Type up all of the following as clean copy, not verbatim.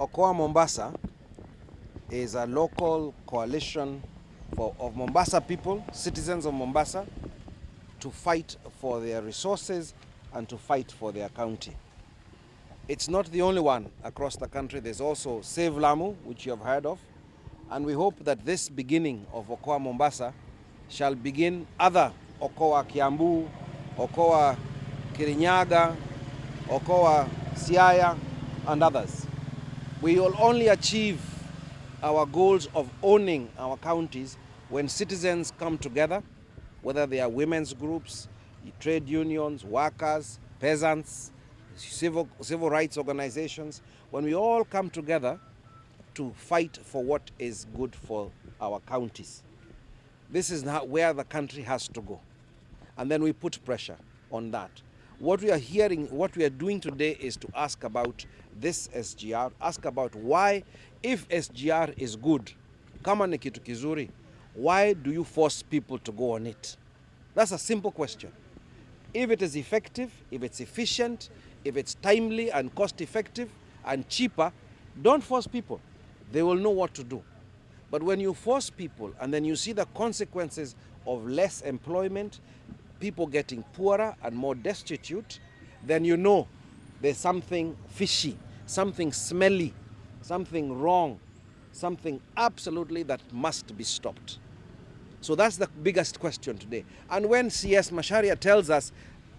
Okoa Mombasa is a local coalition of Mombasa people, citizens of Mombasa, to fight for their resources and to fight for their county. It's not the only one across the country. There's also Save Lamu, which you have heard of. And we hope that this beginning of Okoa Mombasa shall begin other Okoa Kiambu, Okoa Kirinyaga, Okoa Siaya, and others. We will only achieve our goals of owning our counties when citizens come together, whether they are women's groups, trade unions, workers, peasants, civil rights organizations, when we all come together to fight for what is good for our counties. This is not where the country has to go. And then we put pressure on that. What we are doing today is to ask about this SGR, ask about why, if SGR is good, kama ni kitu kizuri, why do you force people to go on it? That's a simple question. If it is effective, if it's efficient, if it's timely and cost effective and cheaper, don't force people. They will know what to do. But when you force people and then you see the consequences of less employment, people getting poorer and more destitute, then you know there's something fishy, something smelly, something wrong, something absolutely that must be stopped. So that's the biggest question today. And when CS Macharia tells us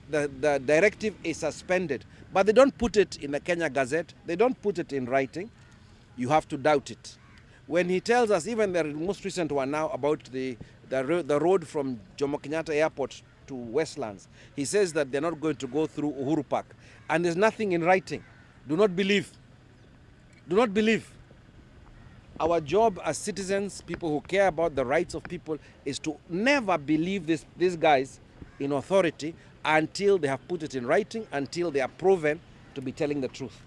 the directive is suspended, but they don't put it in the Kenya Gazette, they don't put it in writing, you have to doubt it. When he tells us, even the most recent one now about the road from Jomo Kenyatta Airport to Westlands, he says that they're not going to go through Uhuru Park. And there's nothing in writing. Do not believe. Do not believe. Our job as citizens, people who care about the rights of people, is to never believe these guys in authority until they have put it in writing, until they are proven to be telling the truth.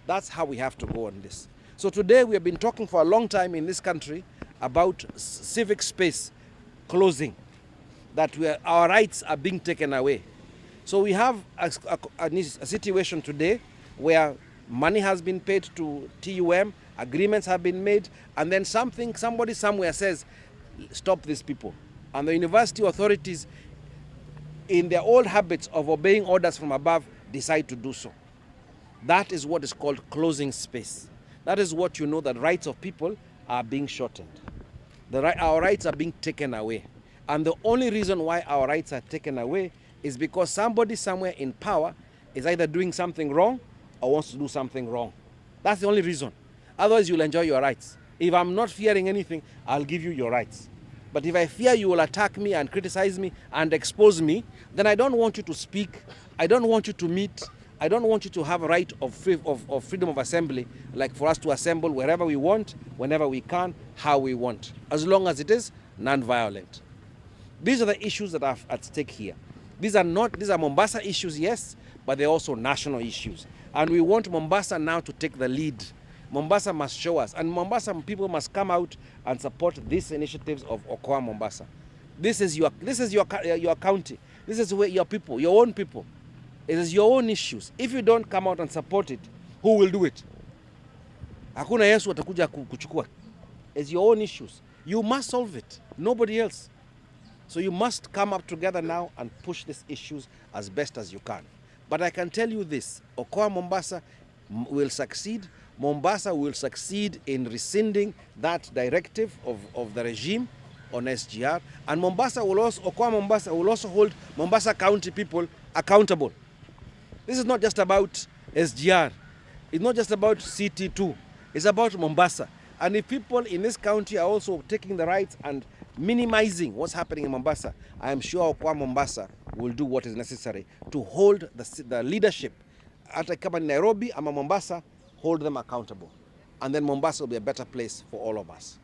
That's how we have to go on this. So today we have been talking for a long time in this country about civic space closing, that our rights are being taken away. So we have a situation today where money has been paid to TUM, agreements have been made, and then somebody somewhere says, stop these people. And the university authorities, in their old habits of obeying orders from above, decide to do so. That is what is called closing space. That is what you know, that rights of people are being shortened. Our rights are being taken away. And the only reason why our rights are taken away is because somebody somewhere in power is either doing something wrong or wants to do something wrong. That's the only reason. Otherwise, you'll enjoy your rights. If I'm not fearing anything, I'll give you your rights. But if I fear you will attack me and criticize me and expose me, then I don't want you to speak. I don't want you to meet. I don't want you to have a right of freedom of assembly, like for us to assemble wherever we want, whenever we can, how we want, as long as it is non-violent. These are the issues that are at stake here. These are Mombasa issues, yes, but they're also national issues. And we want Mombasa now to take the lead. Mombasa must show us, and Mombasa people must come out and support these initiatives of Okoa Mombasa. This is your county. This is where your people, your own people. It is your own issues. If you don't come out and support it, who will do it? Hakuna Yesu atakuja kuchukua. It's your own issues. You must solve it. Nobody else. So you must come up together now and push these issues as best as you can. But I can tell you this, Okoa Mombasa will succeed. Mombasa will succeed in rescinding that directive of the regime on SGR. And Okoa Mombasa will also hold Mombasa County people accountable. This is not just about SGR. It's not just about CT2. It's about Mombasa. And if people in this county are also taking the rights and minimizing what's happening in Mombasa, I am sure Okoa Mombasa will do what is necessary to hold the leadership at kama Nairobi ama Mombasa, hold them accountable. And then Mombasa will be a better place for all of us.